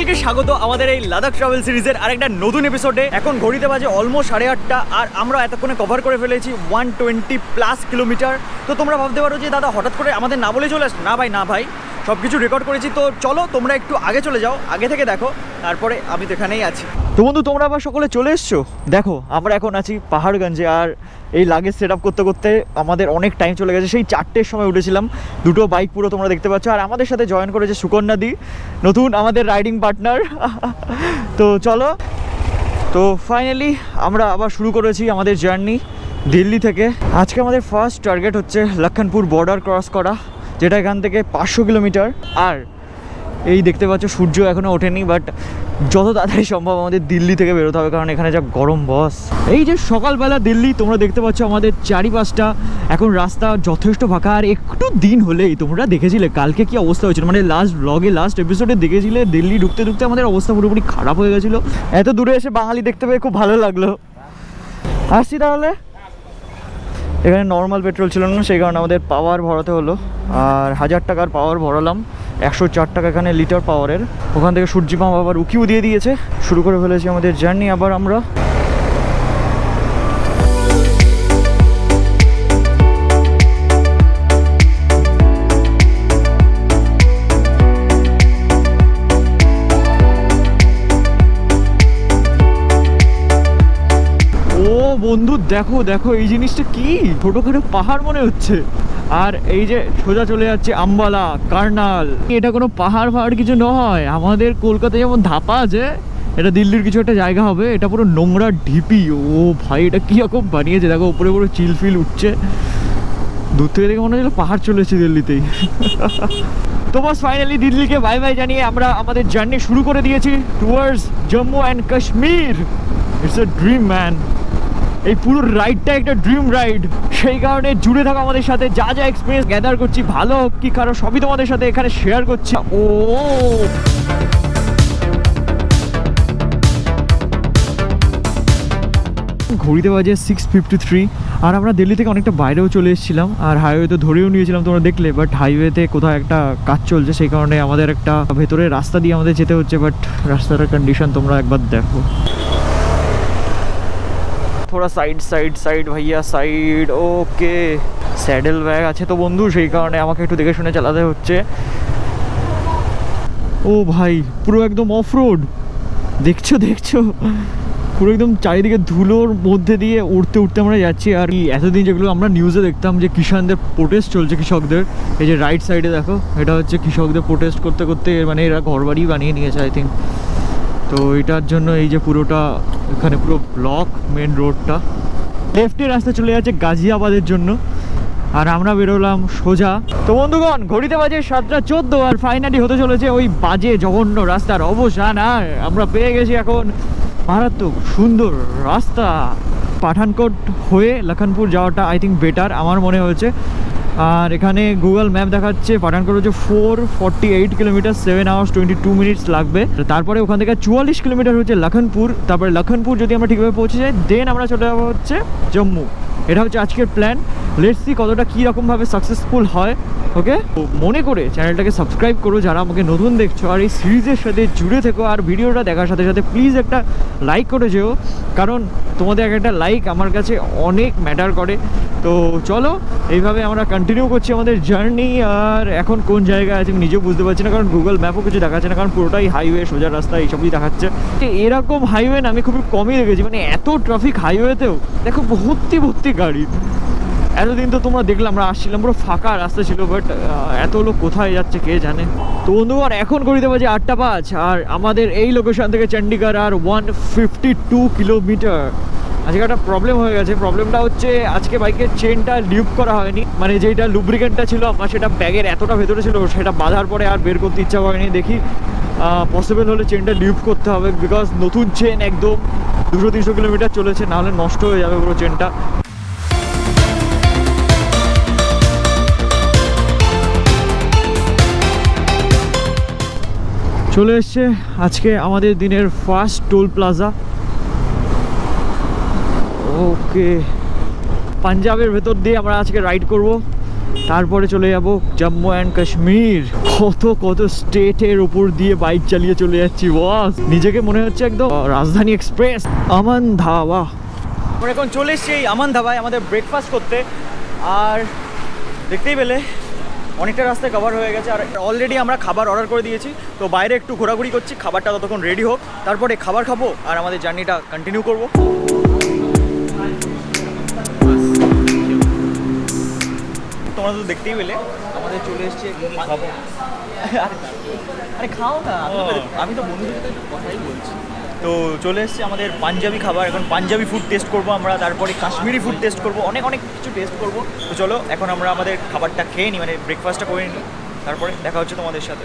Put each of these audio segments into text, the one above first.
সকলকে স্বাগত আমাদের এই লাদাখ ট্রাভেল সিরিজের আরেকটা নতুন এপিসোডে। এখন ঘড়িতে বাজে অলমোস্ট 8:30 আর আমরা এতক্ষণে কভার করে ফেলেছি 120+ কিলোমিটার। তো তোমরা ভাবতে পারো যে দাদা হঠাৎ করে আমাদের না বলে চলে আস। না ভাই সব কিছু রেকর্ড করেছি। তো চলো তোমরা একটু আগে চলে যাও, আগে থেকে দেখো, তারপরে আমি তো এখানেই আছি। তো বন্ধু তোমরা আবার সকলে চলে এসছো। দেখো আমরা এখন আছি পাহাড়গঞ্জে, আর এই লাগেজ সেট আপ করতে করতে আমাদের অনেক টাইম চলে গেছে। সেই 4টের সময় উঠেছিলাম, দুটো বাইক পুরো তোমরা দেখতে পাচ্ছ। আর আমাদের সাথে জয়েন করেছে সুকন্যাদি, নতুন আমাদের রাইডিং পার্টনার। তো চলো, তো ফাইনালি আমরা আবার শুরু করেছি আমাদের জার্নি দিল্লি থেকে। আজকে আমাদের ফার্স্ট টার্গেট হচ্ছে লক্ষণপুর বর্ডার ক্রস করা, যেটা এখান থেকে 500 কিলোমিটার। আর এই দেখতে পাচ্ছ সূর্য এখনও ওঠেনি, বাট যত তাড়াতাড়ি সম্ভব আমাদের দিল্লি থেকে বেরোতে হবে, কারণ এখানে যা গরম বস। এই যে সকালবেলা দিল্লি তোমরা দেখতে পাচ্ছ আমাদের চারিপাশটা এখন রাস্তা যথেষ্ট ফাঁকা। আর একটু দিন হলেই তোমরা দেখেছিলে কালকে কি অবস্থা হয়েছিল, মানে লাস্ট ব্লগে লাস্ট এপিসোডে দেখেছিলে দিল্লি ঢুকতে ঢুকতে আমাদের অবস্থা পুরোপুরি খারাপ হয়ে গেছিলো। এত দূরে এসে বাঙালি দেখতে পেয়ে খুব ভালো লাগলো। আসছি তাহলে। এখানে নর্মাল পেট্রোল ছিল না, সেই কারণে আমাদের পাওয়ার ভরাতে হলো। আর 1000 টাকার পাওয়ার ভরালাম, 104 টাকা এখানে লিটার পাওয়ারের। ওখান থেকে সূর্যি পাম্প আবার উকিও দিয়ে দিয়েছে। শুরু করে ফেলেছি আমাদের জার্নি আবার আমরা। বন্ধু দেখো দেখো এই জিনিসটা কি, ছোটখাটো পাহাড় মনে হচ্ছে। আর এই যে সোজা চলে যাচ্ছে আম্বালা, কার্নাল। এটা কোনো পাহাড় কিছু নয়, আমাদের কলকাতায় যেমন ধাপা আছে, এটা দিল্লির কিছু একটা জায়গা হবে। এটা পুরো নোংরা ঢিপি। ও ভাই এটা কি রকম বানিয়েছে দেখো, উপরে পুরো চিল ফিল উঠছে। দূর থেকে দেখে মনে হচ্ছিল পাহাড় চলে এসেছে দিল্লিতেই। তো বাস ফাইনালি দিল্লিকে বাই বাই জানিয়ে আমরা আমাদের জার্নি শুরু করে দিয়েছি towards Jammu and Kashmir. It's a dream man. এই পুরো রাইডটা একটা ড্রিম রাইড, সেই কারণে জুড়ে থাকা আমাদের সাথে। যা যা এক্সপিরিয়েন্স গ্যাদার করছি, ভালো হোক কি খারাপ, সবই তোমাদের সাথে এখানে শেয়ার করছি। ঘড়িতে বাজে 6:53 আর আমরা দিল্লি থেকে অনেকটা বাইরেও চলে এসেছিলাম। আর হাইওয়ে তো ধরেও নিয়েছিলাম তোমরা দেখলে, বাট হাইওয়েতে কোথাও একটা কাজ চলছে, সেই কারণে আমাদের একটা ভেতরের রাস্তা দিয়ে আমাদের যেতে হচ্ছে। বাট রাস্তাটার কন্ডিশন তোমরা একবার দেখো। थोड़ा साइड भैया साइड। ওকে, স্যাডেল ব্যাগ আছে তো বন্ধু, সেই কারণে আমাকে একটু দেখে শুনে চালাতে হচ্ছে। ও ভাই পুরো একদম অফ রোড, দেখছো পুরো একদম চারিদিকে ধুলোর মধ্যে দিয়ে উঠতে আমরা যাচ্ছি। আর এতদিন যেগুলো আমরা নিউজে দেখতাম যে কিষানদের প্রোটেস্ট চলছে, কৃষকদের, এই যে রাইট সাইডে দেখো, এটা হচ্ছে কৃষকদের প্রোটেস্ট করতে করতে মানে এরা ঘরবাড়ি বানিয়ে নিয়েছে আই থিঙ্ক। তো এটার জন্য এই যে পুরোটা এখানে পুরো ব্লক মেন রোডটা। লেফটের রাস্তা চলে যাচ্ছে গাজিয়াবাদের জন্য, আর আমরা বেরোলাম সোজা। তো বন্ধুগণ ঘড়িতে বাজে 7:14 আর ফাইনালি হতে চলেছে ওই বাজে জঘন্য রাস্তার অবসান। আর আমরা পেয়ে গেছি এখন মারাত্মক সুন্দর রাস্তা। পাঠানকোট হয়ে লক্ষণপুর যাওয়াটা আই থিঙ্ক বেটার আমার মনে হয়েছে। আর এখানে গুগল ম্যাপ দেখাচ্ছে পাঠানকোট হচ্ছে 448 কিলোমিটার, 7 hours 22 minutes লাগবে। তারপরে ওখান থেকে 44 কিলোমিটার হচ্ছে লক্ষণপুর। তারপরে লক্ষণপুর যদি আমরা ঠিকভাবে পৌঁছে যাই, দেন আমরা চলে যাবো হচ্ছে জম্মু। এটা হচ্ছে আজকের প্ল্যান। লেটস সি কতটা কীরকমভাবে সাকসেসফুল হয়। ওকে, মনে করে চ্যানেলটাকে সাবস্ক্রাইব করো যারা আমাকে নতুন দেখছো, আর এই সিরিজের সাথে জুড়ে থেকো। আর ভিডিওটা দেখার সাথে সাথে প্লিজ একটা লাইক করে যেও, কারণ তোমাদের একটা লাইক আমার কাছে অনেক ম্যাটার করে। তো চলো এইভাবে আমরা কন্টিনিউ করছি আমাদের জার্নি। আর এখন কোন জায়গায় আছে আমি নিজেও বুঝতে পারছি না, কারণ গুগল ম্যাপও কিছু দেখাচ্ছে না, কারণ পুরোটাই হাইওয়ে, সোজা রাস্তা, এইসবই দেখাচ্ছে। এরকম হাইওয়ে না আমি খুবই কমই দেখেছি, মানে এত ট্রাফিক হাইওয়েতেও দেখো ভর্তি গাড়ি। এতদিন তো তোমরা দেখলাম আমরা আসছিলাম পুরো ফাঁকা রাস্তা ছিল, বাট এত লোক কোথায় যাচ্ছে কে জানে। তো বন্ধুগণ এখন ঘড়িতে বাজে 8:05 আর আমাদের এই লোকেশন থেকে চণ্ডীগড় আর 152 কিলোমিটার। আজকে একটা প্রবলেম হয়ে গেছে। প্রবলেমটা হচ্ছে আজকে বাইকের চেনটা লিউব করা হয়নি, মানে যেটা লুব্রিকেন্টটা ছিল আমার সেটা ব্যাগের এতটা ভেতরে ছিল, সেটা বাঁধার পরে আর বের করতে ইচ্ছা করেনি। দেখি পসিবল হলে চেনটা লিউব করতে হবে, বিকজ নতুন চেন একদম 200-300 কিলোমিটার চলেছে, নাহলে নষ্ট হয়ে যাবে পুরো চেনটা। চলে এসছে আজকে আমাদের দিনের ফার্স্ট টোল প্লাজা। ওকে, পাঞ্জাবের ভেতর দিয়ে আমরা আজকে রাইড করব। তারপরে চলে যাব জম্মু অ্যান্ড কাশ্মীর। কত কত স্টেটের উপর দিয়ে বাইক চালিয়ে চলে যাচ্ছি বস, নিজেকে মনে হচ্ছে একদম রাজধানী এক্সপ্রেস। আমান ধাবা, আমরা এখন চলে এসেছি এই আমান ধাবায় আমাদের ব্রেকফাস্ট করতে। আর দেখতেই পেলে অনেকটা রাস্তায় কভার হয়ে গেছে, আর অলরেডি আমরা খাবার অর্ডার করে দিয়েছি। তো বাইরে একটু ঘোরাঘুরি করছি, খাবারটা ততক্ষণ রেডি হোক, তারপরে খাবার খাবো আর আমাদের জার্নিটা কন্টিনিউ করবো। তোমরা তো দেখতেই পেলে আমাদের চলে এসছে খাবো। আরে খাও না, আমি তো বন্ধুদের সাথে কথাই বলছি। তো চলে এসছে আমাদের পাঞ্জাবি খাবার, এখন পাঞ্জাবি ফুড টেস্ট করবো আমরা, তারপরে কাশ্মীরি ফুড টেস্ট করবো, অনেক অনেক কিছু টেস্ট করবো। তো চলো এখন আমরা আমাদের খাবারটা খেয়ে নিই, মানে ব্রেকফাস্টটা করে নিই, তারপরে দেখা হচ্ছে তোমাদের সাথে।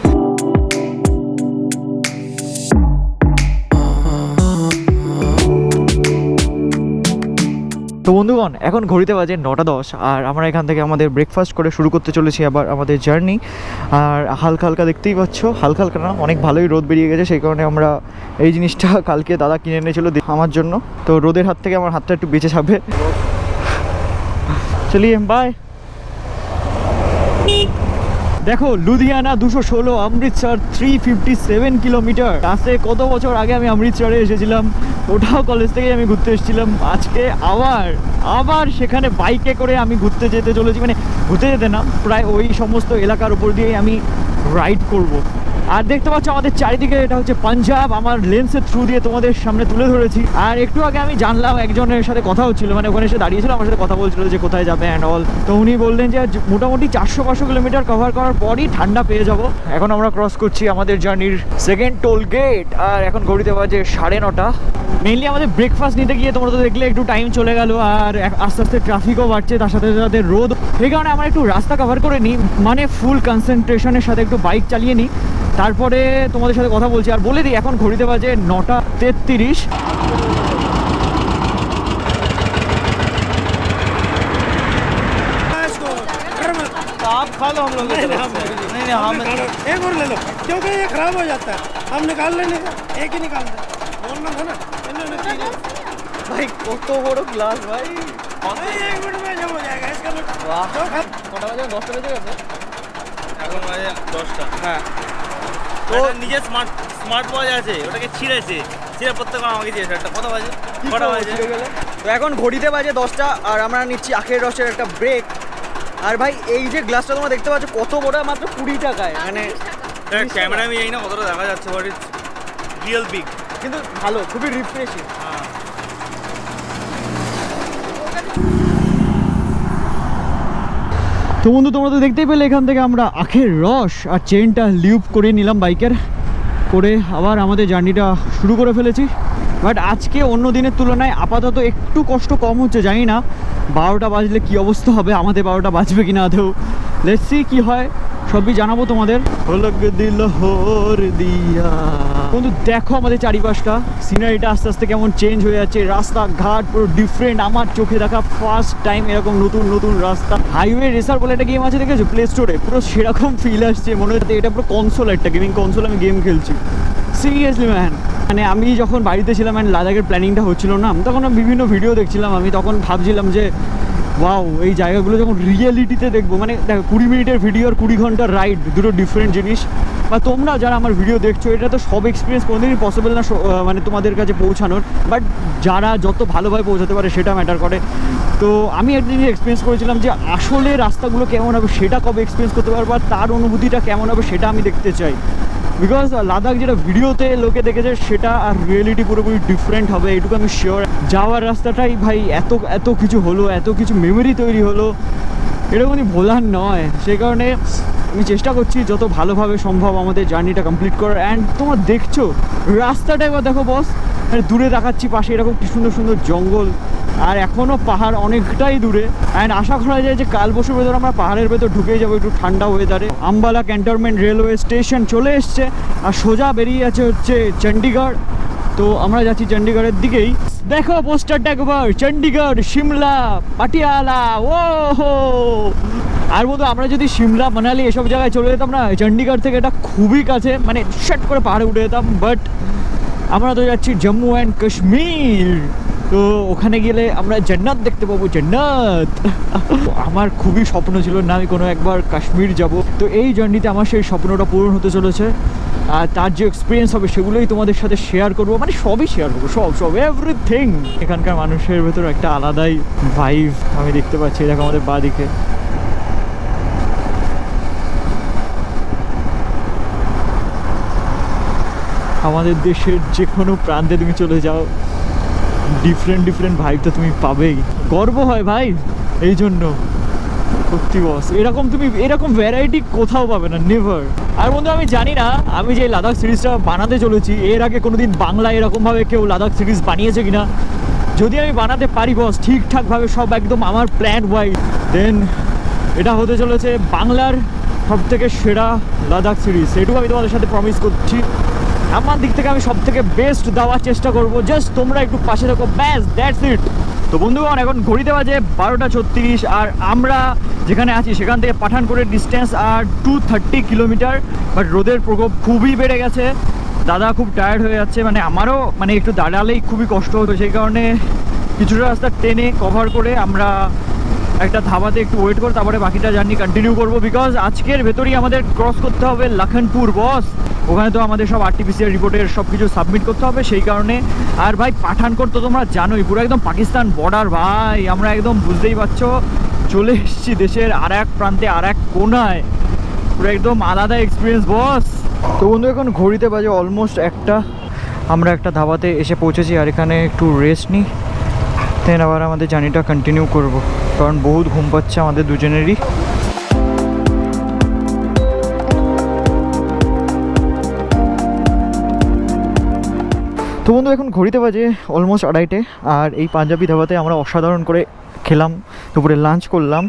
তো বন্ধুগণ, এখন ঘড়িতে বাজে 9:10 আর আমরা এখান থেকে আমাদের ব্রেকফাস্ট করে শুরু করতে চলেছি আবার আমাদের জার্নি। আর হালকা হালকা দেখতেই পাচ্ছ, হালকা হালকা না, অনেক ভালোই রোদ বেরিয়ে গেছে, সেই কারণে আমরা এই জিনিসটা কালকে দাদা কিনে এনেছিল আমার জন্য। তো রোদের হাত থেকে আমার হাতটা একটু বেঁচে যাবে। চলিয়ে বাই। দেখো লুধিয়ানা 216, অমৃতসর 357 কিলোমিটার। আসতে কত বছর আগে আমি অমৃতসরে এসেছিলাম, ওটাও কলেজ থেকেই আমি ঘুরতে এসেছিলাম। আজকে আবার সেখানে বাইকে করে আমি ঘুরতে যেতে চলেছি, মানে ঘুরতে যেতে না, প্রায় ওই সমস্ত এলাকার উপর দিয়েই আমি রাইড করব। আর দেখতে পাচ্ছ আমাদের চারিদিকে, এটা হচ্ছে পাঞ্জাব। আমার লেন্সের থ্রু দিয়ে তোমাদের সামনে তুলে ধরেছি। আর একটু আগে আমি জানলাম, একজনের সাথে কথা হচ্ছিল, মানে ওখানে এসে দাঁড়িয়েছিল, আমার সাথে কথা বলছিল যে কোথায় যাবে অ্যান্ড অল। তো উনি বললেন যে মোটামুটি 400-500 কিলোমিটার কভার করার পরই ঠান্ডা পেয়ে যাব। এখন আমরা ক্রস করছি আমাদের জার্নির সেকেন্ড টোল গেট, আর এখন ঘড়িতে বাজে 9:30। মেইনলি আমাদের ব্রেকফাস্ট নিতে গিয়ে তোমরা তো দেখলে একটু টাইম চলে গেল, আর আস্তে আস্তে ট্রাফিকও বাড়ছে, তার সাথে সাথে রোদ। সেই কারণে আমরা একটু রাস্তা কভার করে নিই, মানে ফুল কনসেন্ট্রেশনের সাথে একটু বাইক চালিয়ে নিই, তারপরে তোমাদের সাথে কথা বলছি। আর বলে দিই, এখন ঘড়িতে বাজে 9:33। आप खा लो, हम लोग नहीं हम एक और ले लो, क्योंकि ये खराब हो जाता है, हम निकाल लेने का, एक ही निकालते हैं, बोलना था ना इन्होंने तीन। भाई কত বড় গ্লাস ভাই, 1 मिनट में जब हो जाएगा इसका। वाह, কটা বাজে? 10টা বেজে গেছে এখন বাজে 10টা। হ্যাঁ, তো নিজে স্মার্ট ওয়াচ আছে, ওটাকে ছিঁড়ে প্রত্যেক আমাকে দিয়েছে। একটা কত বাজে? কটা বাজে? তো এখন ঘড়িতে বাজে 10টা আর আমরা নিচ্ছি আখের রসের একটা ব্রেক। আর ভাই এই যে গ্লাসটা তোমরা দেখতে পাচ্ছ কত বড়, মাত্র 20 টাকায়। মানে ক্যামেরা আমি জানি না কতটা দেখা যাচ্ছে, বাট ইটস রিয়েল বিগ, কিন্তু ভালো, খুবই রিফ্রেশিং। তো বন্ধু, তোমরা তো দেখতেই পেলে এখান থেকে আমরা আখের রস আর চেনটা লিউপ করে নিলাম বাইকের করে, আবার আমাদের জার্নিটা শুরু করে ফেলেছি। বাট আজকে অন্য দিনের তুলনায় আপাতত একটু কষ্ট কম হচ্ছে, জানি না 12টা বাজলে কি অবস্থা হবে, আমাদের 12টা বাজবে কিনা আদৌ। লেটস সি কি হয়, সবই জানাবো তোমাদের। বন্ধু দেখো আমাদের চারিপাশটা, সিনারিটা আস্তে আস্তে কেমন চেঞ্জ হয়ে যাচ্ছে, রাস্তাঘাট পুরো ডিফারেন্ট। আমার চোখে দেখা ফার্স্ট টাইম এরকম নতুন নতুন রাস্তা। হাইওয়ে রেসার বলে একটা গেম আছে, দেখেছো প্লে স্টোরে, পুরো সেরকম ফিল আসছে, মনে হচ্ছে এটা পুরো কনসোল, একটা গেমিং কনসোল, আমি গেম খেলছি। সিরিয়াসলি ম্যান, মানে আমি যখন বাড়িতে ছিলাম অ্যান্ড লাদাখের প্ল্যানিংটা হচ্ছিল না, তখন আমি বিভিন্ন ভিডিও দেখছিলাম, আমি তখন ভাবছিলাম যে ওয়াও, এই জায়গাগুলো যখন রিয়েলিটিতে দেখবো, মানে দেখো 20 মিনিটের ভিডিও আর 20 ঘন্টার রাইড, দুটো ডিফারেন্ট জিনিস। বা তোমরা যারা আমার ভিডিও দেখছো, এটা তো সব এক্সপিরিয়েন্স কোনোদিনই পসিবল না মানে তোমাদের কাছে পৌঁছানোর, বাট যারা যত ভালোভাবে পৌঁছাতে পারে সেটা ম্যাটার করে। তো আমি একটা জিনিস এক্সপিরিয়েন্স করেছিলাম যে আসলে রাস্তাগুলো কেমন হবে সেটা কবে এক্সপিরিয়েন্স করতে পারবো, আর তার অনুভূতিটা কেমন হবে সেটা আমি দেখতে চাই। বিকজ লাদাখ যেটা ভিডিওতে লোকে দেখেছে সেটা আর রিয়েলিটি পুরোপুরি ডিফারেন্ট হবে, এটুকু আমি শিওর। যাওয়ার রাস্তাটাই ভাই এত কিছু হলো, এত কিছু মেমোরি তৈরি হলো, এরকমই ভোলার নয়। সেই কারণে আমি চেষ্টা করছি যত ভালোভাবে সম্ভব আমাদের জার্নিটা কমপ্লিট করার। অ্যান্ড তোমরা দেখছো রাস্তাটা, এবার দেখো বস, দূরে দেখাচ্ছি পাশে এরকম কি সুন্দর সুন্দর জঙ্গল, আর এখনও পাহাড় অনেকটাই দূরে। অ্যান্ড আশা করা যায় যে কাল পরশুর ভেতর আমরা পাহাড়ের ভেতর ঢুকে যাবো একটু ঠান্ডা ওয়েদারে। আম্বালা ক্যান্টনমেন্ট রেলওয়ে স্টেশন চলে এসছে, আর সোজা বেরিয়ে আছে হচ্ছে চণ্ডীগড়। তো আমরা যাচ্ছি চণ্ডীগড়ের দিকেই। দেখো পোস্টারটা একবার, চণ্ডীগড়, সিমলা, পাটিয়ালা, ও হো। আর বলতো আমরা যদি সিমলা, মানালি এসব জায়গায় চলে যেতাম না, চণ্ডীগড় থেকে এটা খুবই কাছে, মানে শট করে পাহাড়ে উঠে যেতাম। বাট আমরা তো যাচ্ছি জম্মু অ্যান্ড কাশ্মীর। তো ওখানে গেলে আমরা জান্নাত দেখতে পাবো, জান্নাত। আমার খুবই স্বপ্ন ছিল না আমি কোনো একবার কাশ্মীর যাব, তো এই জার্নিতে আমার সেই স্বপ্নটা পূরণ হতে চলেছে। আর তার যে এক্সপিরিয়েন্স হবে সেগুলোই তোমাদের সাথে শেয়ার করবো, মানে সবই শেয়ার করবো, সব এভরিথিং। এখানকার মানুষের ভেতর একটা আলাদাই ভাইব আমি দেখতে পাচ্ছি। দেখো আমাদের বাঁদিকে আমাদের দেশের যে কোনো প্রান্তে তুমি চলে যাও, ডিফারেন্ট ভাইবটা তুমি পাবেই। গর্ব হয় ভাই এই জন্য, সত্যি বস। এরকম ভ্যারাইটি কোথাও পাবে না, নেভার। আর বন্ধু আমি জানি না আমি যে লাদাখ সিরিজটা বানাতে চলেছি এর আগে কোনোদিন বাংলা এরকমভাবে কেউ লাদাখ সিরিজ বানিয়েছে কিনা। যদি আমি বানাতে পারি বস ঠিকঠাকভাবে সব একদম আমার প্ল্যান ওয়াইজ, দেন এটা হতে চলেছে বাংলার সবথেকে সেরা লাদাখ সিরিজ। এটুকু আমি তোমাদের সাথে প্রমিস করছি। আমার দিক থেকে আমি সব থেকে বেস্ট দেওয়ার চেষ্টা করব, জাস্ট তোমরা একটু পাশে থাকো, ব্যাস, দ্যাটস ইট। তো বন্ধুগণ এখন ঘড়িতে বাজে 12:36 আর আমরা যেখানে আছি সেখান থেকে পাঠানকোটের ডিস্টেন্স আর 230 কিলোমিটার। বাট রোদের প্রকোপ খুবই বেড়ে গেছে, দাদা খুব টায়ার্ড হয়ে যাচ্ছে, মানে আমারও মানে একটু দাঁড়ালেই খুবই কষ্ট হতো। সেই কারণে কিছুটা রাস্তা টেনে কভার করে আমরা একটা ধাবাতে একটু ওয়েট করে তারপরে বাকিটা জার্নি কন্টিনিউ করবো। বিকজ আজকের ভেতরেই আমাদের ক্রস করতে হবে লখনপুর বস। ওখানে তো আমাদের সব আরটিপিসিআর রিপোর্টের সব কিছু সাবমিট করতে হবে, সেই কারণে। আর ভাই পাঠানকোট তো তোমরা জানোই পুরো একদম পাকিস্তান বর্ডার ভাই, আমরা একদম বুঝতেই পারছো চলে এসেছি দেশের আর এক প্রান্তে, আর এক কোনায়, পুরো একদম আলাদা এক্সপিরিয়েন্স বস। তো বন্ধু এখন ঘড়িতে বাজে অলমোস্ট 1টা, আমরা একটা ধাবাতে এসে পৌঁছেছি আর এখানে একটু রেস্ট নিই, দেন আবার আমাদের জার্নিটা কন্টিনিউ করব, কারণ বহুত ঘুম পাচ্ছে আমাদের দুজনেরই। তো বন্ধু এখন ঘড়িতে বাজে অলমোস্ট 2:30 আর এই পাঞ্জাবি ধাবাতে আমরা অসাধারণ করে খেলাম, দুপুরে লাঞ্চ করলাম।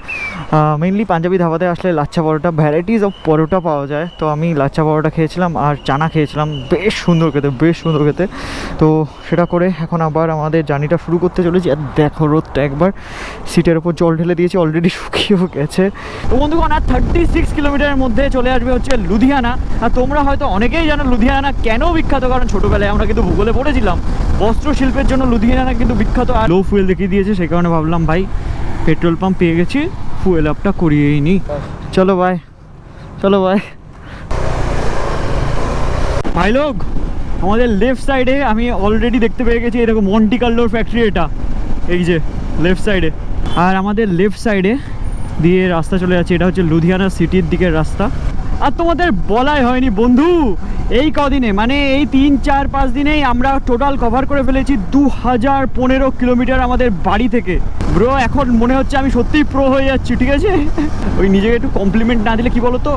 মেনলি পাঞ্জাবি ধাবাতে আসলে লাচ্ছা পরোটা, ভ্যারাইটিস অফ পরোটা পাওয়া যায়। তো আমি লাচ্ছা পরোটা খেয়েছিলাম আর চানা খেয়েছিলাম, বেশ সুন্দর খেতে। তো সেটা করে এখন আবার আমাদের জার্নিটা শুরু করতে চলেছি। আর দেখো রোদটা একবার, সিটের ওপর জল ঢেলে দিয়েছি, অলরেডি শুকিয়েও গেছে। তো বন্ধুগণ আর 36 কিলোমিটারের মধ্যে চলে আসবে হচ্ছে লুধিয়ানা। আর তোমরা হয়তো অনেকেই জানো লুধিয়ানা কেন বিখ্যাত, কারণ ছোটোবেলায় আমরা কিন্তু ভূগোলে পড়েছিলাম বস্ত্র শিল্পের জন্য লুধিয়ানা কিন্তু বিখ্যাত। আর লো ফুয়েল দেখিয়ে দিয়েছে, সেই কারণে ভাবলাম ভাই পেট্রোল পাম্প পেয়ে গেছি, ফুয়েল আপটা করিয়েই নি। চলো ভাই ভাই লোক, আমাদের লেফট সাইডে আমি অলরেডি দেখতে পেয়ে গেছি এরকম মন্টি কার্লোর ফ্যাক্টরি, এটা এই যে লেফট সাইডে। আর আমাদের লেফট সাইডে দিয়ে রাস্তা চলে যাচ্ছে, এটা হচ্ছে লুধিয়ানা সিটির দিকের রাস্তা। আর তোমাদের বলাই হয়নি বন্ধু, এই কদিনে মানে এই 3-4-5 দিনেই আমরা টোটাল কভার করে ফেলেছি 2015 কিলোমিটার আমাদের বাড়ি থেকে। ব্রো এখন মনে হচ্ছে আমি সত্যিই প্রো হয়ে যাচ্ছি, ঠিক আছে। ওই নিজেকে একটু কমপ্লিমেন্ট না দিলে কি বলো তো,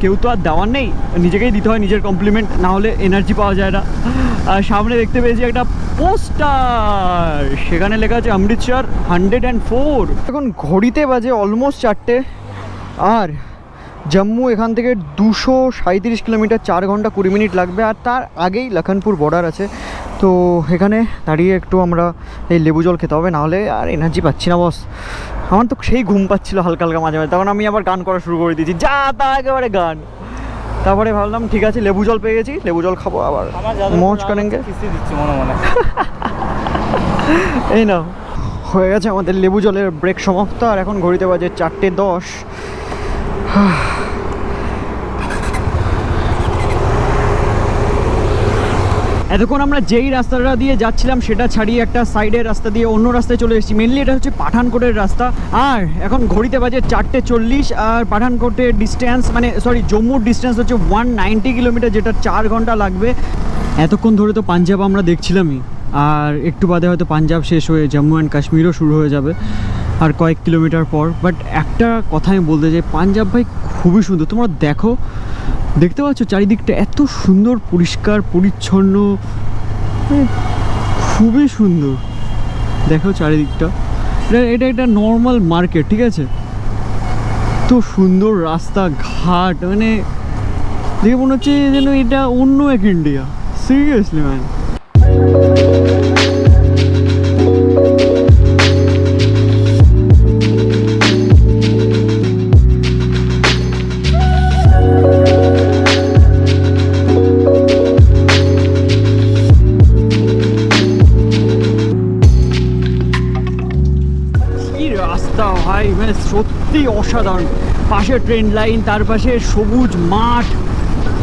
কেউ তো আর দেওয়ার নেই, নিজেকেই দিতে হয় নিজের কমপ্লিমেন্ট, না হলে এনার্জি পাওয়া যায় না। আর সামনে দেখতে পেয়েছি একটা পোস্টার, সেখানে লেখা আছে অমৃতসর 104। এখন ঘড়িতে বাজে অলমোস্ট 4টে আর জম্মু এখান থেকে 237 কিলোমিটার, 4 ঘন্টা 20 মিনিট লাগবে। আর তার আগেই লখনপুর বর্ডার আছে। তো এখানে দাঁড়িয়ে একটু আমরা এই লেবু জল খেতে হবে, নাহলে আর এনার্জি পাচ্ছি না বস। আমার তো সেই ঘুম পাচ্ছিলো হালকা মাঝে মাঝে, তখন আমি আবার গান করা শুরু করে দিয়েছি, যা তা একেবারে গান। তারপরে ভাবলাম ঠিক আছে লেবু জল পেয়ে গেছি, লেবু জল খাবো, আবার মজ করেঙ্গে। এই নাও হয়ে গেছে আমাদের লেবু জলের ব্রেক সমাপ্ত। আর এখন ঘড়িতে বাজে 4:10। এতক্ষণ আমরা যেই রাস্তাটা দিয়ে যাচ্ছিলাম সেটা ছাড়িয়ে একটা সাইডের রাস্তা দিয়ে অন্য রাস্তায় চলে এসেছি। মেনলি এটা হচ্ছে পাঠানকোটের রাস্তা। আর এখন ঘড়িতে বাজে 4:40 আর পাঠানকোটের ডিস্টেন্স জম্মুর ডিস্টেন্স হচ্ছে 190 কিলোমিটার, যেটা 4 ঘন্টা লাগবে। এতক্ষণ ধরে তো পাঞ্জাব আমরা দেখছিলামই, আর একটু বাদে হয়তো পাঞ্জাব শেষ হয়ে জম্মু অ্যান্ড কাশ্মীরও শুরু হয়ে যাবে আর কয়েক কিলোমিটার পর। বাট একটা কথা আমি বলতে চাই, পাঞ্জাব ভাই খুবই সুন্দর। তোমরা দেখতে পাচ্ছ চারিদিকটা এত সুন্দর, পরিষ্কার পরিচ্ছন্ন, খুবই সুন্দর। দেখো চারিদিকটা, এটা একটা নর্মাল মার্কেট, ঠিক আছে। এত সুন্দর রাস্তাঘাট, মানে দেখে মনে হচ্ছে যেন এটা অন্য এক ইন্ডিয়া, সিরিয়াসলি ম্যান। সত্যি অসাধারণ। পাশে ট্রেন লাইন, তার পাশে সবুজ মাঠ,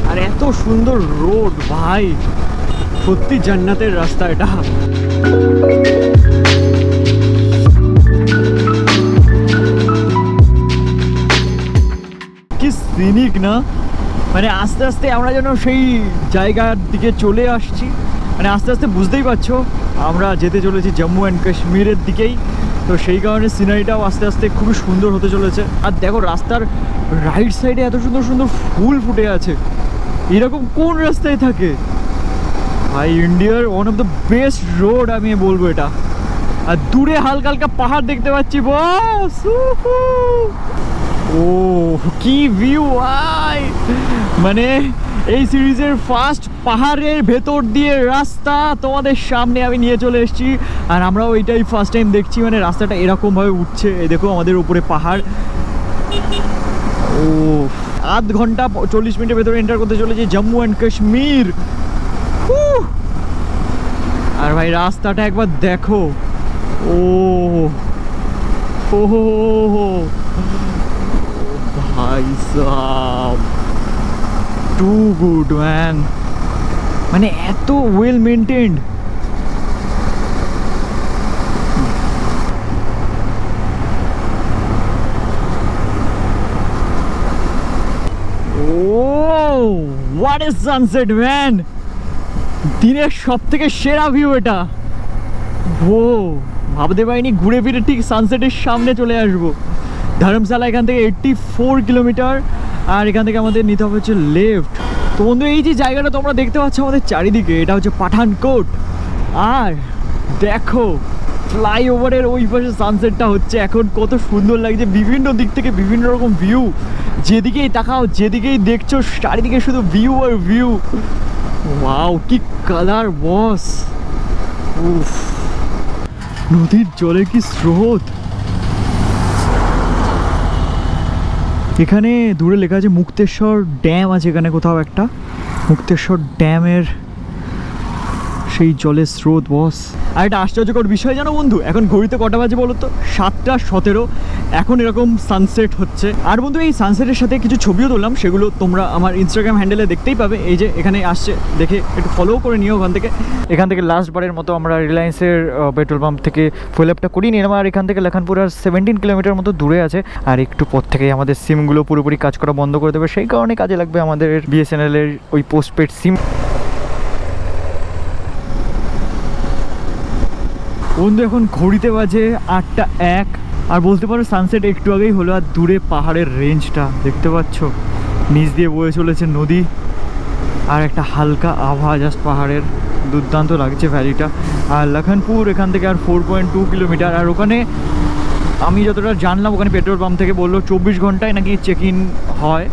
আর এত সুন্দর রোড, ভাই সত্যি জান্নাতের রাস্তা এটা। কি সিনিক না, মানে আস্তে আস্তে আমরা যেন সেই জায়গার দিকে চলে আসছি। মানে আস্তে আস্তে বুঝতেই পারছো আমরা যেতে চলেছি জম্মু অ্যান্ড কাশ্মীরের দিকেই। তো সেই কারণে সিনারিটাও আস্তে আস্তে খুবই সুন্দর হতে চলেছে। আর দেখো রাস্তার রাইট সাইডে এত সুন্দর সুন্দর ফুল ফুটে আছে, এরকম কোন রাস্তায় থাকে ভাই? ইন্ডিয়ার one of the best road আমি বলবো এটা। আর দূরে হালকা হালকা পাহাড় দেখতে পাচ্ছি, বস ও কি ভিউ ভাই! মানে এই সিরিজের ফার্স্ট পাহাড়ের ভেতর দিয়ে রাস্তা তোমাদের সামনে আমি নিয়ে চলে এসেছি। আর আমরাও এইটাই ফার্স্ট টাইম দেখছি, মানে রাস্তাটা এরকমভাবে উঠছে। এই দেখো আমাদের উপরে পাহাড়। ও আধ ঘন্টা 40 মিনিটের ভেতরে এন্টার করতে চলেছি জম্মু অ্যান্ড কাশ্মীর। আর ভাই রাস্তাটা একবার দেখো, ও হো ভাই সাব, টু গুড ম্যান, মানে এত well maintained. What is sunset man! দিনের সব থেকে সেরা ভিউ এটা। ও ভাবতে পারিনি ঘুরে ফিরে ঠিক সানসেটের সামনে চলে আসবো। ধর্মশালা এখান থেকে 84 কিলোমিটার, আর এখান থেকে আমাদের নিতে হবে হচ্ছে লেফট। তো বন্ধু এই যে জায়গাটা তোমরা দেখতে পাচ্ছ আমাদের চারিদিকে, এটা হচ্ছে পাঠানকোট। আর দেখো ফ্লাইওভারের ওই পাশে সানসেটটা হচ্ছে এখন, কত সুন্দর লাগছে। বিভিন্ন দিক থেকে বিভিন্ন রকম ভিউ, যেদিকেই তাকাও যেদিকেই দেখছো চারিদিকে শুধু ভিউ আর ভিউ। ওয়াও কি কালার বস! উফ, নদীর জলে কি স্রোত! এখানে দূরে লেখা আছে মুক্তেশ্বর ড্যাম আছে, এখানে কোথাও একটা মুক্তেশ্বর ড্যামের সেই জলের স্রোত বস। আর একটা আশ্চর্যকর বিষয় জানো বন্ধু, এখন ঘড়িতে কটা বাজে বলো তো? 7:17। এখন এরকম সানসেট হচ্ছে। আর বন্ধু এই সানসেটের সাথে কিছু ছবিও তুললাম, সেগুলো তোমরা আমার ইনস্টাগ্রাম হ্যান্ডেলে দেখতেই পাবে। এই যে এখানে আসছে, দেখে একটু ফলো করে নিও এখান থেকে লাস্ট বারের মতো আমরা রিলায়েন্সের পেট্রোল পাম্প থেকে ফুয়েল আপটা করিয়ে নিলাম। আর এখান থেকে লখনপুর আর 17 কিলোমিটার মতো দূরে আছে। আর একটু পর থেকেই আমাদের সিমগুলো পুরোপুরি কাজ করা বন্ধ করে দেবে, সেই কারণে কাজে লাগবে আমাদের BSNL এর ওই পোস্টপেড সিম। বন্ধু এখন ঘড়িতে বাজে 8:01, আর বলতে পারো সানসেট একটু আগেই হলো। আর দূরে পাহাড়ের রেঞ্জটা দেখতে পাচ্ছ, নিচ দিয়ে বয়ে চলেছে নদী, আর একটা হালকা আভা জাস্ট পাহাড়ের। দুর্দান্ত লাগছে ভ্যালিটা। আর লখনপুর এখান থেকে আর 4.2 কিলোমিটার। আর ওখানে আমি যতটা জানলাম, ওখানে পেট্রোল পাম্প থেকে বললো 24 ঘন্টায় নাকি চেক ইন হয়,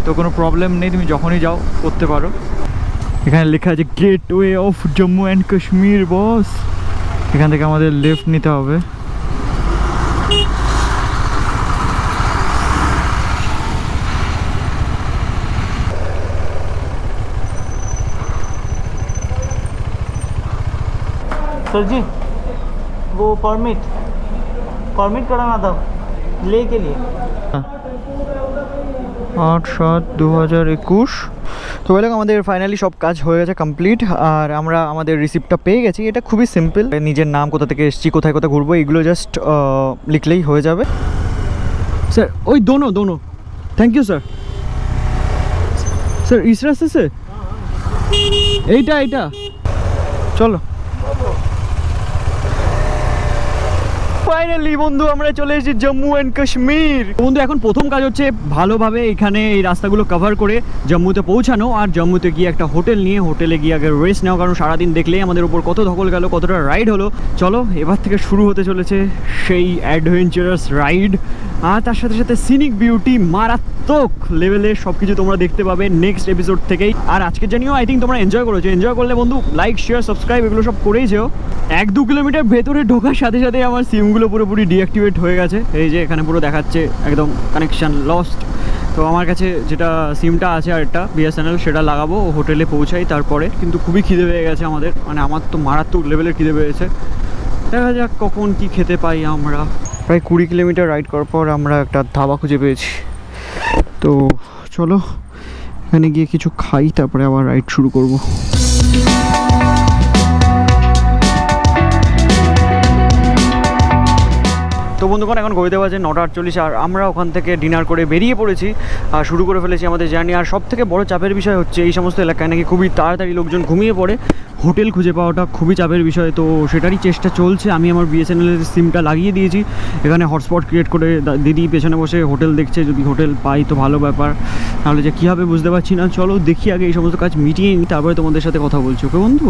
তো কোনো প্রবলেম নেই, তুমি যখনই যাও করতে পারো। এখানে লেখা আছে gateway of Jammu and Kashmir boss. এখান থেকে আমাদের লেফট নিতে হবে। सर जी वो परमिट कराना था ले के लिए। 8/7/2021। তো বলে আমাদের ফাইনালি সব কাজ হয়ে গেছে কমপ্লিট। আর আমরা আমাদের রিসিপ্টটা পেয়ে গেছি। এটা খুবই সিম্পল, নিজের নাম, কোথা থেকে এসেছি, কোথায় কোথায় ঘুরবো, এগুলো জাস্ট লিখলেই হয়ে যাবে। স্যার ওই দোনো থ্যাংক ইউ স্যার। স্যার ইস রাস্তে সে এইটা চলো। ফাইনালি বন্ধু আমরা চলে এসেছি জম্মু অ্যান্ড কাশ্মীর। বন্ধু এখন প্রথম কাজ হচ্ছে ভালোভাবে এখানে এই রাস্তাগুলো কভার করে জম্মুতে পৌঁছানো, আর জম্মুতে গিয়ে একটা হোটেল নিয়ে হোটেলে গিয়ে আগে রেস্ট নেওয়া, কারণ সারাদিন দেখলেই আমাদের উপর কত ধকল গেল, কতটা রাইড হলো। চলো এবার থেকে শুরু হতে চলেছে সেই অ্যাডভেঞ্চারাস রাইড। আর তার সাথে সাথে সিনিক বিউটি মারাত্মক লেভেলের সব কিছু তোমরা দেখতে পাবে নেক্সট এপিসোড থেকেই। আর আজকে জানিও আই থিঙ্ক তোমরা এনজয় করেছো। এনজয় করলে বন্ধু লাইক শেয়ার সাবস্ক্রাইব এগুলো সব করেই যেও। 1-2 কিলোমিটার ভেতরে ঢোকার সাথে সাথে আমার সিমগুলো পুরোপুরি ডিঅ্যাক্টিভেট হয়ে গেছে। এই যে এখানে পুরো দেখাচ্ছে একদম কানেকশান লস্ট। তো আমার কাছে যেটা সিমটা আছে আর একটা BSNL, সেটা লাগাবো হোটেলে পৌঁছাই তারপরে। কিন্তু খুবই খিদে পেয়ে গেছে আমাদের, মানে আমার তো মারাত্মক লেভেলের খিদে পেয়েছে। দেখা যাক কখন কি খেতে পাই আমরা। প্রায় 20 কিলোমিটার রাইড করার পর আমরা একটা ধাবা খুঁজে পেয়েছি। তো চলো এখানে গিয়ে কিছু খাই, তারপরে আবার রাইড শুরু করব। তো বন্ধুগণ, এখন ঘড়িতে বাজে 9:48 আর আমরা ওখান থেকে ডিনার করে বেরিয়ে পড়েছি আর শুরু করে ফেলেছি আমাদের জার্নি। আর সব থেকে বড় চাপের বিষয় হচ্ছে এই সমস্ত এলাকায় নাকি খুবই তাড়াতাড়ি লোকজন ঘুমিয়ে পড়ে, হোটেল খুঁজে পাওয়াটা খুবই চাপের বিষয়। তো সেটারই চেষ্টা চলছে। আমি আমার বিএসএনএলের সিমটা লাগিয়ে দিয়েছি, এখানে হটস্পট ক্রিয়েট করে দিদি পেছনে বসে হোটেল দেখছে, যদি হোটেল পাই তো ভালো ব্যাপার, নাহলে যে কী হবে বুঝতে পারছি না। চলো দেখি আগে এই সমস্ত কাজ মিটিয়ে নিই, তারপরে তোমাদের সাথে কথা বলছি। ওকে বন্ধু?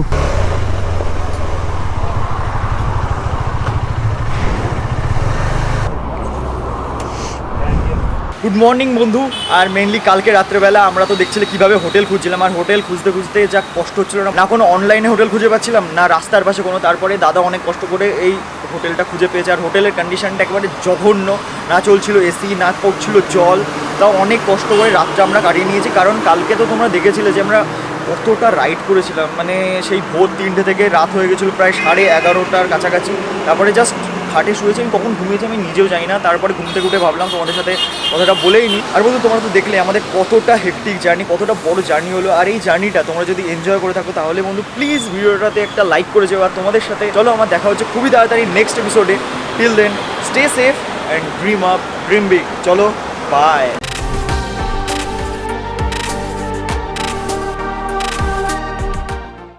গুড মর্নিং বন্ধু। আর মেনলি কালকে রাত্রেবেলা আমরা তো দেখছিলে কীভাবে হোটেল খুঁজছিলাম, আর হোটেল খুঁজতে খুঁজতে যা কষ্ট হচ্ছিল না কোনো অনলাইনে হোটেল খুঁজে পাচ্ছিলাম না রাস্তার পাশে কোনো। তারপরে দাদা অনেক কষ্ট করে এই হোটেলটা খুঁজে পেয়েছে। আর হোটেলের কন্ডিশনটা একেবারে জঘন্য, না চলছিল এসি, না পড়ছিল জল। তাও অনেক কষ্ট করে রাতটা আমরা কাটিয়ে নিয়েছি, কারণ কালকে তো তোমরা দেখেছিলে যে আমরা কতটা রাইড করেছিলাম। মানে সেই ভোর 3টে থেকে রাত হয়ে গেছিলো প্রায় 11:30টার কাছাকাছি। তারপরে জাস্ট খাটে শুয়েছি, আমি কখন ঘুমিয়েছি আমি নিজেও জানি না। তারপরে ঘুম থেকে উঠে ভাবলাম তোমাদের সাথে কথাটা বলেই নি। আর বন্ধু, তোমরা তো দেখলে আমাদের কতটা হেক্টিক জার্নি, কতটা বড় জার্নি হলো। আর এই জার্নিটা তোমরা যদি এনজয় করে থাকো তাহলে বন্ধু প্লিজ ভিডিওটাতে একটা লাইক করে যাও। আর তোমাদের সাথে চলো আমার দেখা হচ্ছে খুবই তাড়াতাড়ি নেক্সট এপিসোডে। Till then stay safe and dream up, dream big. চলো বাই।